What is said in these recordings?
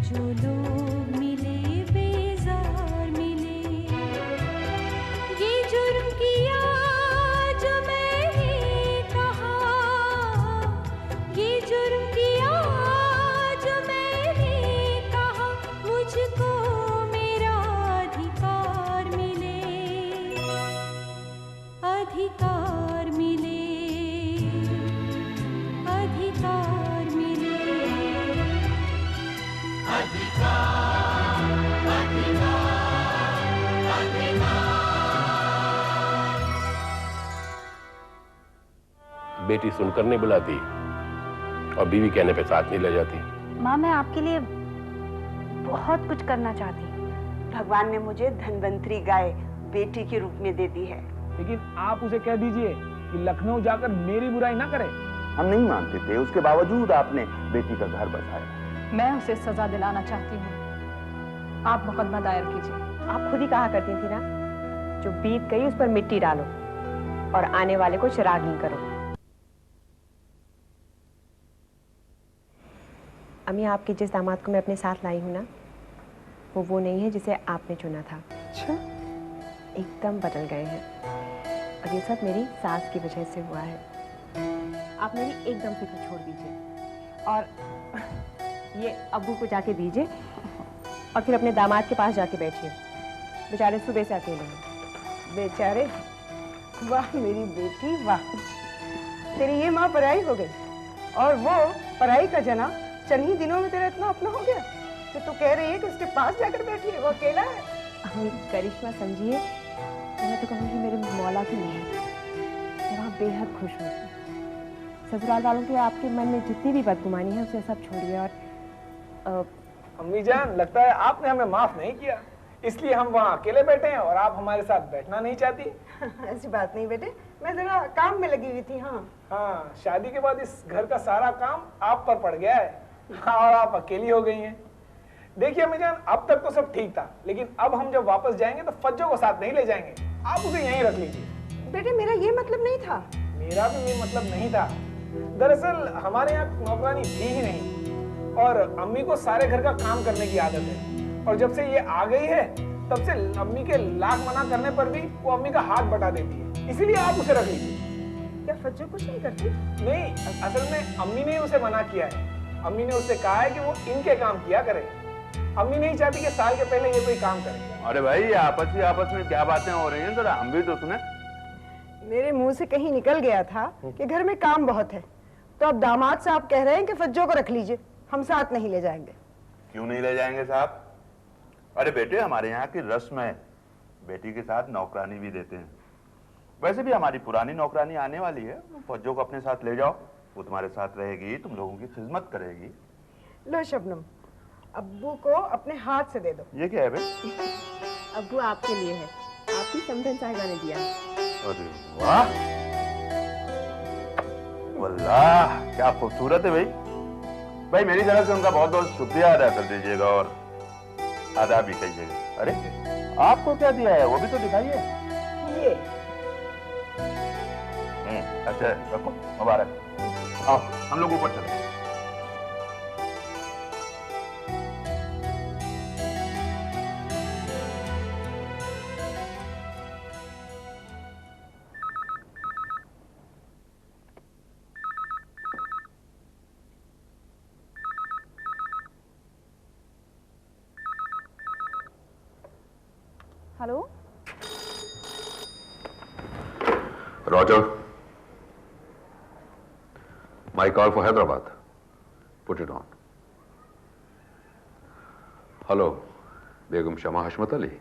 जो लोग मिले बेजार मिले, ये जुर्म किया जो मैंने कहा, ये जुर्म किया जो मैंने कहा, मुझको मेरा अधिकार मिले, अधिकार मिले, अधिकार मिले, अधिकार, अधिकार, अधिकार। बेटी सुनकर नहीं बुलाती और बीवी कहने पे साथ नहीं ले जाती। माँ, मैं आपके लिए बहुत कुछ करना चाहती हूँ। भगवान ने मुझे धनवंतरी गाय बेटी के रूप में दे दी है। लेकिन आप उसे कह दीजिए कि लखनऊ जाकर मेरी बुराई ना करे। हम नहीं मानते थे, उसके बावजूद आपने बेटी का घर बसाया। मैं उसे सजा दिलाना चाहती हूँ। आप मुकदमा दायर कीजिए। आप खुद ही कहा करती थी ना, जो बीत गई उस पर मिट्टी डालो और आने वाले को चिरागनी करो। अम्मी, आपके जिस दामाद को मैं अपने साथ लाई हूँ ना, वो नहीं है जिसे आपने चुना था। अच्छा? एकदम बदल गए हैं और ये सब मेरी सास की वजह से हुआ है। आप मेरी एकदम फिक्र छोड़ दीजिए और ये अब्बू को जाके दीजिए और फिर अपने दामाद के पास जाके बैठिए। बेचारे सुबह से अकेले हैं। बेचारे, वाह मेरी बेटी वाह, तेरी ये माँ पराई हो गई और वो पराई का जना चंद ही दिनों में तेरा इतना अपना हो गया कि तू कह रही है कि उसके पास जाकर बैठी है, वो अकेला है। हम करिश्मा समझिए, मैं तो कहूँगी मेरे मौला की नहीं, मैं वहाँ बेहद खुश हूँ। ससुराल वालों के आपके मन में जितनी भी बदगुमानी है उसे सब छोड़िए। और अम्मी जान, लगता है आपने हमें माफ नहीं किया, इसलिए हम वहाँ अकेले बैठे हैं और आप हमारे साथ बैठना नहीं चाहती। ऐसी बात नहीं बेटे, मैं जरा काम में लगी हुई थी। हाँ, शादी के बाद इस घर का सारा काम आप पर पड़ गया है। हाँ, और आप अकेली हो गई हैं। देखिए अम्मी जान, अब तक तो सब ठीक था, लेकिन अब हम जब वापस जाएंगे तो फज्जो को साथ नहीं ले जाएंगे। आप उसे यहीं रख लीजिए। बेटे, मेरा ये मतलब नहीं था। मेरा भी ये मतलब नहीं था। दरअसल हमारे यहाँ नौकरानी थी ही नहीं और अम्मी को सारे घर का काम करने की आदत है, और जब से ये आ गई है तब से अम्मी के लाख मना करने पर भी वो अम्मी का हाथ बटा देती है। इसीलिए आप उसे रख लीजिए। क्या फज्जो कुछ नहीं करती? नहीं, असल में अम्मी ने उसे मना किया है। अम्मी ने उससे कहा है कि वो इनके काम किया करे। अम्मी नहीं चाहती कि साल के पहले ये कोई काम करे। अरे भाई, आपस में क्या बातें हो रही हैं, जरा हम भी तो सुने। मेरे मुंह से कहीं निकल गया था कि घर में काम बहुत है, तो अब दामाद साहब कह रहे हैं कि फज्जो को रख लीजिए, हम साथ नहीं ले जाएंगे। क्यों नहीं ले जाएंगे साहब? अरे बेटे, हमारे यहाँ की रस्म है, बेटी के साथ नौकरानी भी देते हैं। वैसे भी हमारी पुरानी नौकरानी आने वाली है, फज्जो को अपने साथ ले जाओ, वो तुम्हारे साथ रहेगी, तुम लोगों की खिदमत करेगी। लो शबनम, अब्बू को अपने हाथ से दे दो। ये क्या है भाई? अब्बू आपके लिए है, आपकी समधन साहिबा ने दिया है। अरे वाह, वल्लाह क्या खूबसूरत है भाई। भाई मेरी तरफ से उनका बहुत बहुत शुक्रिया अदा कर दीजिएगा और आदाब भी कहिएगा। अरे आपको क्या दिया है वो भी तो दिखाइए। ये अच्छा रखो, मुबारक। आओ हम लोग ऊपर चलते हैं। Hello Roger. My call for Hyderabad. Put it on. Hello, Begum Shama Hashmat Ali.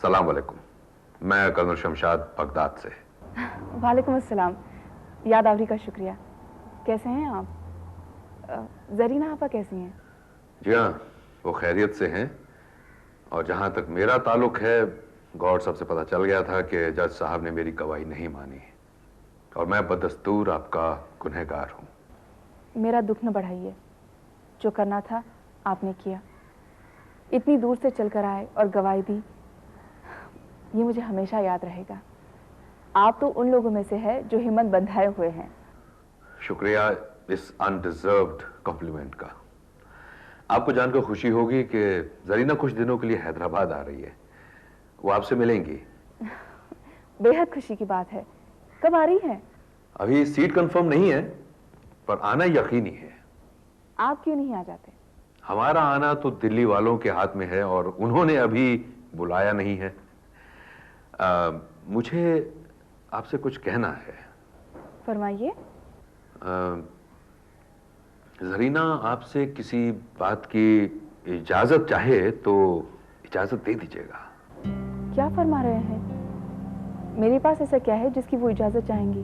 सलाम वालेकुम। मैं कर्नल शमशाद बगदाद से। वालेकुम अस्सलाम। याद आवरी का शुक्रिया। कैसे हैं आप? जरीना आपा कैसी हैं? जी हाँ, वो खैरियत से हैं, और जहां तक मेरा ताल्लुक है, गौर साहब से पता चल गया था कि जज साहब ने मेरी गवाही नहीं मानी और मैं बदस्तूर आपका गुनहगार हूँ। मेरा दुख न बढ़ाइए, जो करना था आपने किया। इतनी दूर से चलकर आए और गवाही दी, ये मुझे हमेशा याद रहेगा। आप तो उन लोगों में से है जो हिम्मत बंधाए हुए हैं। शुक्रिया इस अनडिजर्व्ड कॉम्प्लीमेंट का। आपको जानकर खुशी होगी कि जरीना कुछ दिनों के लिए हैदराबाद आ रही है। वो आपसे मिलेंगी। बेहद खुशी की बात है। कब आ रही है? अभी सीट कंफर्म नहीं है, पर आना यकीनी है। आप क्यों नहीं आ जाते? हमारा आना तो दिल्ली वालों के हाथ में है और उन्होंने अभी बुलाया नहीं है। मुझे आपसे कुछ कहना है। फरमाइए। जरीना आपसे किसी बात की इजाजत चाहे तो इजाजत दे दीजिएगा। क्या फरमा रहे हैं? मेरे पास ऐसा क्या है जिसकी वो इजाजत चाहेंगी?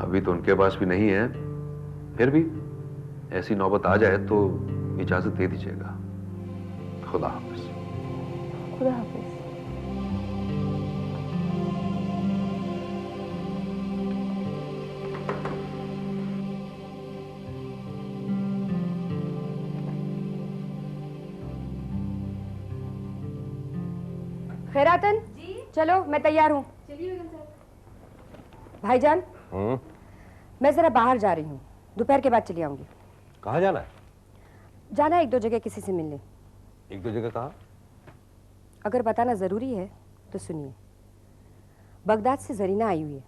अभी तो उनके पास भी नहीं है, फिर भी ऐसी नौबत आ जाए तो इजाजत दे दीजिएगा। खुदा हाफिज। खुदा हाफिज। खैरातन, चलो मैं तैयार हूँ। भाईजान, मैं जरा बाहर जा रही हूँ, दोपहर के बाद चली आऊंगी। कहाँ जाना है? जाना है एक दो जगह किसी से मिलने। एक दो जगह कहाँ? अगर बताना जरूरी है तो सुनिए। बगदाद से जरीना आई हुई है,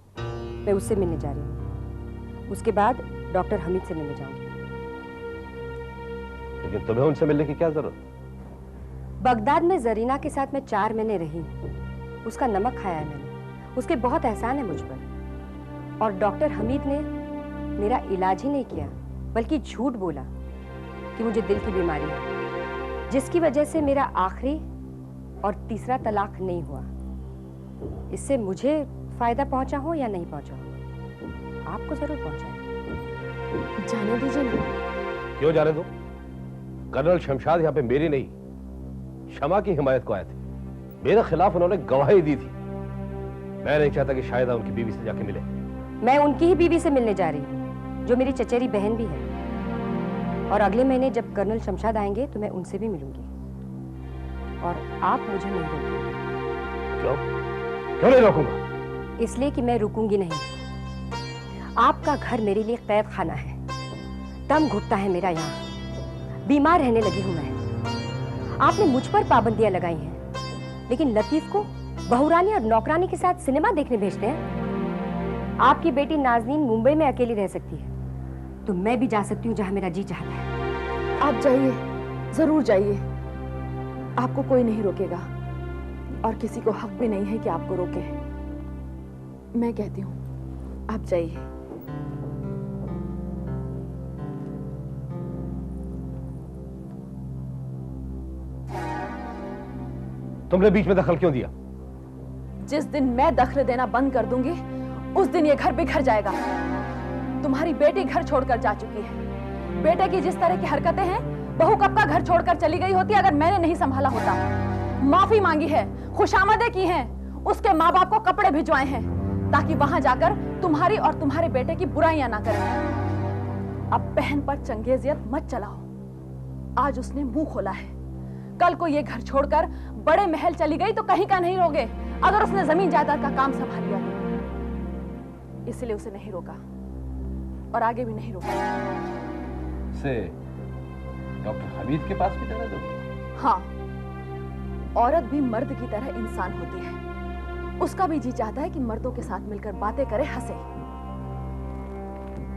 मैं उससे मिलने जा रही हूँ। उसके बाद डॉक्टर हमीद से मिलने जाऊंगी। लेकिन तुम्हें उनसे मिलने की क्या जरूरत? बगदाद में जरीना के साथ मैं 4 महीने रही, उसका नमक खाया है मैंने, उसके बहुत एहसान है मुझ पर। और डॉक्टर हमीद ने मेरा इलाज ही नहीं किया, बल्कि झूठ बोला कि मुझे दिल की बीमारी है, जिसकी वजह से मेरा आखिरी और तीसरा तलाक नहीं हुआ। इससे मुझे फायदा पहुंचा हो या नहीं पहुंचा हो, आपको जरूर पहुंचा है। जाने दीजिए ना। क्यों जाने दो? कर्नल शमशाद यहाँ पे मेरी नहीं, शमा की हिमायत को आए थे। मेरे खिलाफ उन्होंने गवाही दी थी। मैं नहीं चाहता कि शायद उनकी बीवी से जाके मिले। मैं उनकी ही बीवी से मिलने जा रही हूँ, जो मेरी चचेरी बहन भी है। और अगले महीने जब कर्नल शमशाद आएंगे तो मैं उनसे भी मिलूंगी। और आप मुझे नहीं रोकेंगे। क्यों? क्यों नहीं रोकूंगा? इसलिए कि मैं रुकूंगी नहीं। आपका घर मेरे लिए कैद खाना है। दम घुटता है मेरा यहाँ, बीमार रहने लगी हूँ मैं। आपने मुझ पर पाबंदियां लगाई हैं, लेकिन लतीफ को बहुरानी और नौकरानी के साथ सिनेमा देखने भेजते हैं। आपकी बेटी नाज़नीन मुंबई में अकेली रह सकती है, तो मैं भी जा सकती हूँ जहां मेरा जी चाहता है। आप जाइए, जरूर जाइए। आपको कोई नहीं रोकेगा और किसी को हक भी नहीं है कि आपको रोके। मैं कहती हूँ आप जाइए। तुमने बीच में दखल क्यों दिया? जिस दिन मैं दखल देना बंद कर दूंगी, उस दिन ये घर बिखर जाएगा। तुम्हारी बेटी घर छोड़कर जा चुकी है। बेटे की जिस तरह की हरकतें हैं, बहू कब का घर छोड़कर चली गई होती अगर मैंने नहीं संभाला होता। माफी मांगी है, खुशामदें की हैं, उसके माँ बाप को कपड़े भिजवाए हैं, ताकि वहां जाकर तुम्हारी और तुम्हारे बेटे की बुराइयां ना करें। अब बहन पर चंगेजियत मत चलाओ। आज उसने मुंह खोला है, कल को ये घर छोड़कर बड़े महल चली गई तो कहीं का नहीं रोगे, अगर उसने जमीन जायदाद का काम संभाल लिया तो। इसलिए उसे नहीं रोका और आगे भी नहीं रोका। से डॉक्टर हमीद के पास भी जाने दो। हाँ, औरत भी मर्द की तरह इंसान होती है। उसका भी जी चाहता है कि मर्दों के साथ मिलकर बातें करे, हंसे।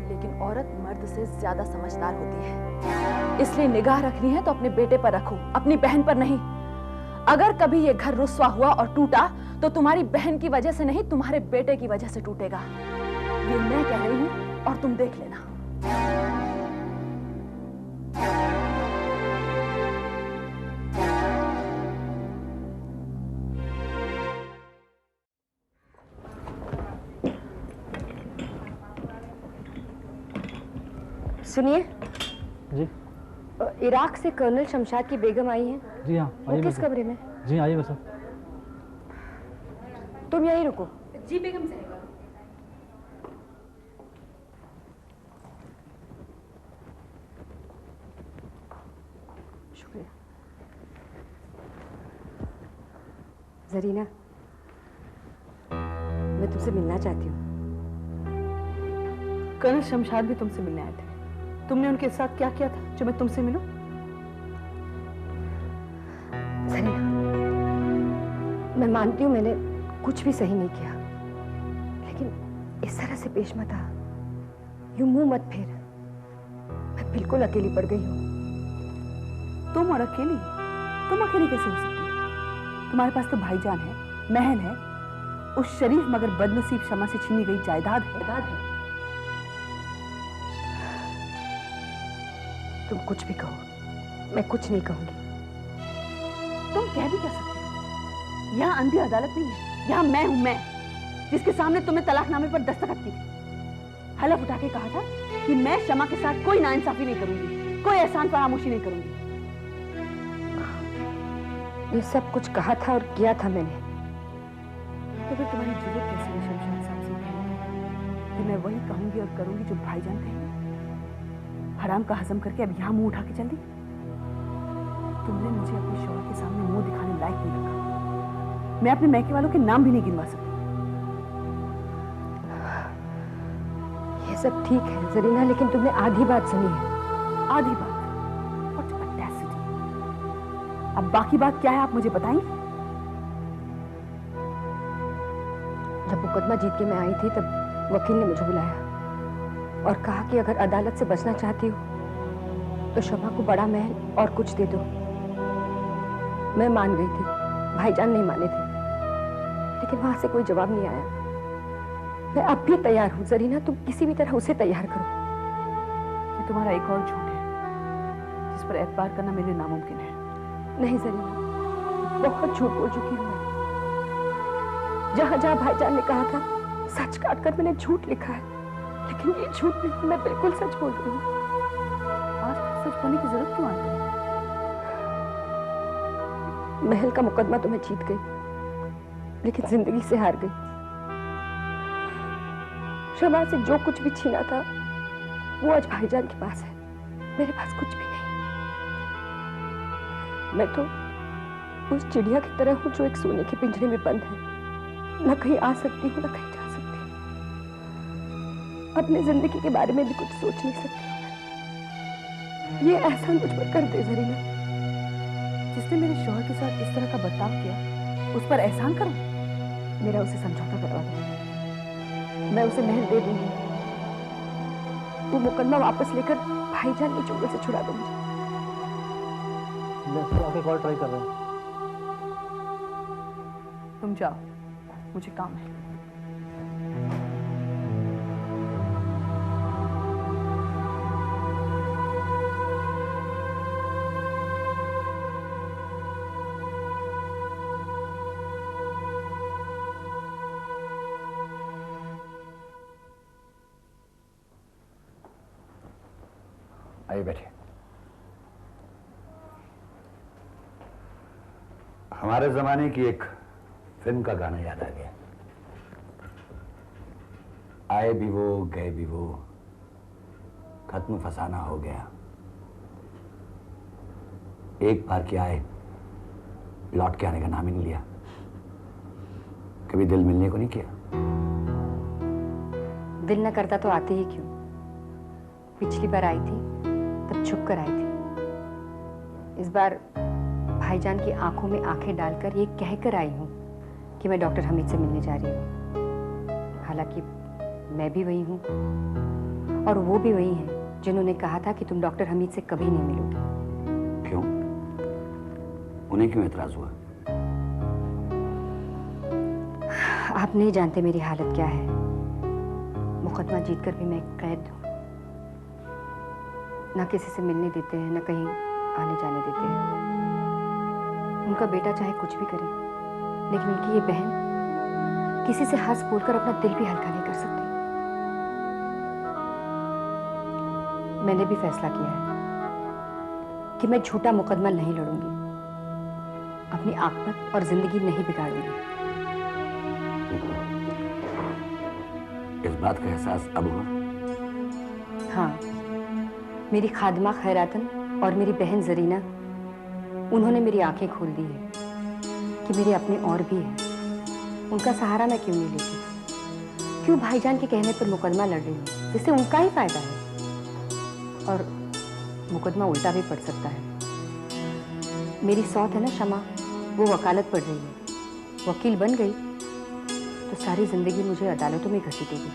लेकिन औरत मर्द से ज्यादा समझदार होती है। इसलिए निगाह रखनी है तो अपने बेटे पर रखो, अपनी बहन पर नहीं। अगर कभी ये घर रुस्वा हुआ और टूटा तो तुम्हारी बहन की वजह से नहीं, तुम्हारे बेटे की वजह से टूटेगा। ये मैं कह रही हूं और तुम देख लेना। सुनिए जी। इराक से कर्नल शमशाद की बेगम आई है। जी हाँ, वो आइए किस बस। कमरे में? जी आइए बस। तुम यहीं रुको। जी बेगम साहब। शुक्रिया। जरीना, मैं तुमसे मिलना चाहती हूँ। कर्नल शमशाद भी तुमसे मिलने आए थे। तुमने उनके साथ क्या किया था जो मैं तुमसे मिलूं? सरीना, मैं मानती हूँ मैंने कुछ भी सही नहीं किया, लेकिन इस तरह से पेश मत आ, यूं मुंह मत फेर। मैं बिल्कुल अकेली पड़ गई हूँ। तुम और अकेली? तुम अकेली कैसे हो सकती हो? तुम्हारे पास तो भाईजान है, महल है, उस शरीफ मगर बदनसीब शमा से छीनी गई जायदाद है। तुम कुछ भी कहो, मैं कुछ नहीं कहूंगी। तुम कह भी क्या सकते हो? यहाँ अंधी अदालत नहीं है, यहाँ मैं हूं, मैं जिसके सामने तुमने तलाकनामे पर दस्तखत की थी। हलफ उठा के कहा था कि मैं शमा के साथ कोई नाइंसाफी नहीं करूंगी, कोई एहसान फरामोशी नहीं करूंगी। ये सब कुछ कहा था और किया था मैंने। तो फिर तुम्हारी जुर्रत कैसी है शमशाद साहब से कहने कि मैं वही कहूंगी और करूंगी जो भाईजान कहेंगे? हराम का हजम करके अब यहाँ मुंह उठा के चल दी। तुमने मुझे अपने शौहर के सामने मुंह दिखाने लायक नहीं रखा। मैं अपने मैके वालों के नाम भी नहीं गिनवा सकती। ये सब ठीक है जरीना, लेकिन तुमने आधी बात सुनी है। आधी बात? What audacity! अब बाकी बात क्या है आप मुझे बताएंगे? जब मुकदमा जीत के मैं आई थी तब वकील ने मुझे बुलाया और कहा कि अगर अदालत से बचना चाहती हो तो शमा को बड़ा महल और कुछ दे दो। मैं मान गई थी, भाईजान नहीं माने थे, लेकिन वहां से कोई जवाब नहीं आया। मैं अब भी तैयार हूं जरीना, तुम किसी भी तरह उसे तैयार करो। ये तुम्हारा एक और झूठ है जिस पर एतबार करना मेरे लिए नामुमकिन है। नहीं जरीना, बहुत झूठ बोल चुकी हूँ मैं। जहां जहां भाईजान ने कहा था सच काट कर मैंने झूठ लिखा है, लेकिन ये झूठ नहीं, मैं बिल्कुल सच बोल रही हूँ। आज सच बोलने की जरूरत क्यों आती है? महल का मुकदमा तो मैं जीत गई, लेकिन जिंदगी से हार गई। शमा से जो कुछ भी छीना था वो आज भाईजान के पास है, मेरे पास कुछ भी नहीं। मैं तो उस चिड़िया की तरह हूं जो एक सोने के पिंजरे में बंद है, न कहीं आ सकती हूँ न कहीं जा सकती हूँ। अपनी जिंदगी के बारे में भी कुछ सोच नहीं सकती हूँ मैं। ये एहसान मुझ पर कर दे जरीना। जिसने मेरे शौहर के साथ इस तरह का बर्ताव किया उस पर एहसान करो? मेरा उसे समझौता करवा दो, मैं उसे महल दे दूंगी। वो मुकदमा वापस लेकर भाईजान के चुंगल से छुड़ा दो मुझे। मैं उसको आके कॉल ट्राई कर रहा हूँ। तुम जाओ, मुझे काम है। आइए बैठिए। हमारे जमाने की एक फिल्म का गाना याद आ गया। आए भी वो गए भी वो, खत्म फसाना हो गया। एक बार के आए, लौट के आने का नाम ही नहीं लिया। कभी दिल मिलने को नहीं किया? दिल न करता तो आती ही क्यों? पिछली बार आई थी तब छुप कर आई थी। इस बार भाईजान की आंखों में आंखें डालकर ये कहकर आई हूं कि मैं डॉक्टर हमीद से मिलने जा रही हूं। हालांकि मैं भी वही हूं और वो भी वही हैं जिन्होंने कहा था कि तुम डॉक्टर हमीद से कभी नहीं मिलोगे। क्यों? उन्हें क्यों एतराज हुआ? आप नहीं जानते मेरी हालत क्या है। मुकदमा जीतकर भी मैं कैद हूं। ना किसी से मिलने देते हैं, ना कहीं आने जाने देते हैं। उनका बेटा चाहे कुछ भी करे, लेकिन उनकी ये बहन किसी से हंस बोलकर अपना दिल भी हल्का नहीं कर सकती। मैंने भी फैसला किया है कि मैं झूठा मुकदमा नहीं लड़ूंगी, अपनी आखिरत और जिंदगी नहीं बिगाड़ूंगी। इस बात का एहसास अब हुआ? हाँ, मेरी खादमा खैरातन और मेरी बहन जरीना, उन्होंने मेरी आंखें खोल दी है कि मेरे अपने और भी हैं। उनका सहारा मैं क्यों नहीं लेती? क्यों भाईजान के कहने पर मुकदमा लड़ रही हूँ जिससे उनका ही फायदा है, और मुकदमा उल्टा भी पड़ सकता है। मेरी सौत है ना शमा, वो वकालत पढ़ रही है। वकील बन गई तो सारी जिंदगी मुझे अदालतों में घसीटेगी।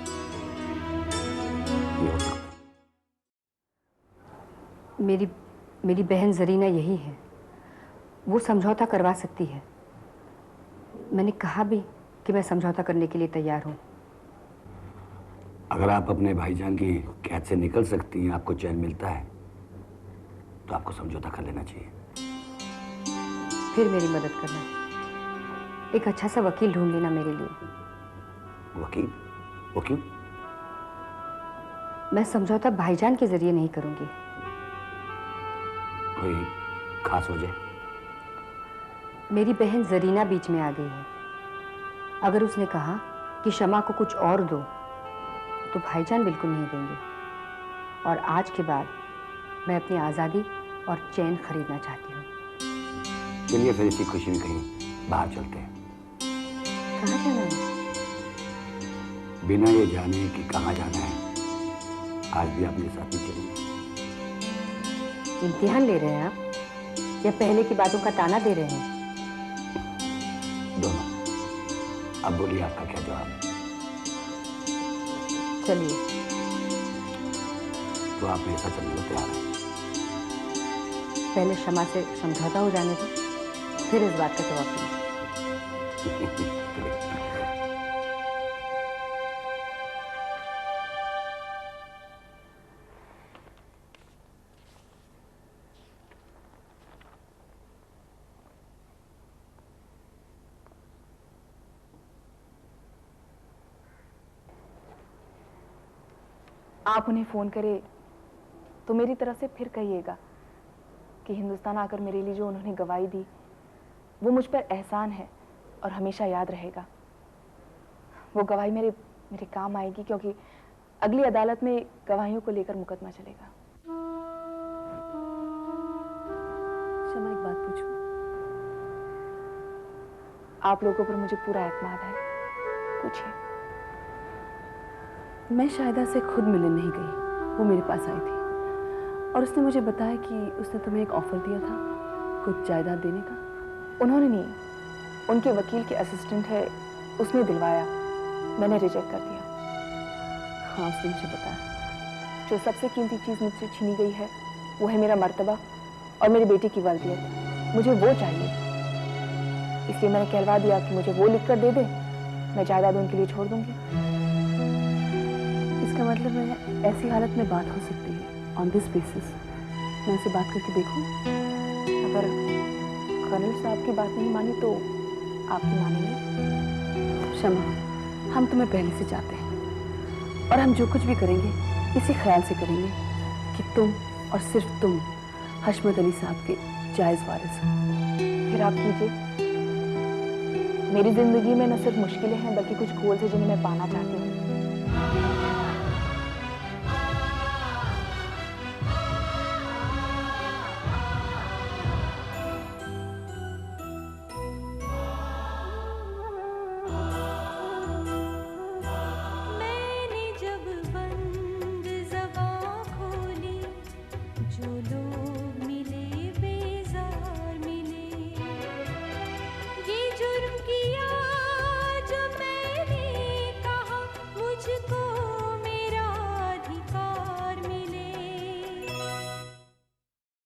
मेरी बहन जरीना यही है, वो समझौता करवा सकती है। मैंने कहा भी कि मैं समझौता करने के लिए तैयार हूँ। अगर आप अपने भाईजान की कैद से निकल सकती हैं, आपको चैन मिलता है, तो आपको समझौता कर लेना चाहिए। फिर मेरी मदद करना, एक अच्छा सा वकील ढूंढ लेना मेरे लिए। वकील? वो क्यों? मैं समझौता भाईजान के जरिए नहीं करूंगी। कोई खास वजह? मेरी बहन जरीना बीच में आ गई है। अगर उसने कहा कि शमा को कुछ और दो तो भाईजान बिल्कुल नहीं देंगे। और आज के बाद मैं अपनी आज़ादी और चैन खरीदना चाहती हूँ। चलिए फिर इसी खुशी में कहीं बाहर चलते हैं। कहाँ जाना है? बिना ये जाने कि कहाँ जाना है, आज भी आप मेरे साथ नहीं चलेंगे? इम्तिहान ले रहे हैं आप, या पहले की बातों का ताना दे रहे हैं? दोनों। अब बोलिए, आपका क्या जवाब है? चलिए। तो आप मेरे साथ चलने को तैयार हैं? पहले शमा से समझौता हो जाने दो, फिर इस बात का जवाब दूंगी। आप उन्हें फ़ोन करें तो मेरी तरफ से फिर कहिएगा कि हिंदुस्तान आकर मेरे लिए जो उन्होंने गवाही दी वो मुझ पर एहसान है और हमेशा याद रहेगा। वो गवाही मेरे काम आएगी, क्योंकि अगली अदालत में गवाहियों को लेकर मुकदमा चलेगा। शमा, एक बात पूछूं? आप लोगों पर मुझे पूरा एतमाद है, पूछिए। मैं शाहिदा से खुद मिलने नहीं गई, वो मेरे पास आई थी और उसने मुझे बताया कि उसने तुम्हें एक ऑफर दिया था कुछ जायदाद देने का। उन्होंने नहीं, उनके वकील के असिस्टेंट है, उसने दिलवाया, मैंने रिजेक्ट कर दिया। हाँ, उसने मुझे बताया। जो सबसे कीमती चीज़ मुझसे छीनी गई है वो है मेरा मर्तबा और मेरी बेटी की वल्दियत। मुझे वो चाहिए, इसलिए मैंने कहलवा दिया कि मुझे वो लिख कर दे दे, मैं जायदाद उनके लिए छोड़ दूंगी। इसका मतलब है ऐसी हालत में बात हो सकती है, ऑन दिस बेसिस। मैं उनसे बात करके देखूं? अगर कर्नल साहब की बात नहीं मानी तो आपकी मानेंगे? शमा, हम तुम्हें पहले से चाहते हैं और हम जो कुछ भी करेंगे इसी ख्याल से करेंगे कि तुम और सिर्फ तुम हशमत अली साहब के जायज़ वारिस हो। फिर आप कीजिए। मेरी जिंदगी में न सिर्फ मुश्किलें हैं बल्कि कुछ गोल्स हैं जिन्हें मैं पाना चाहती हूँ।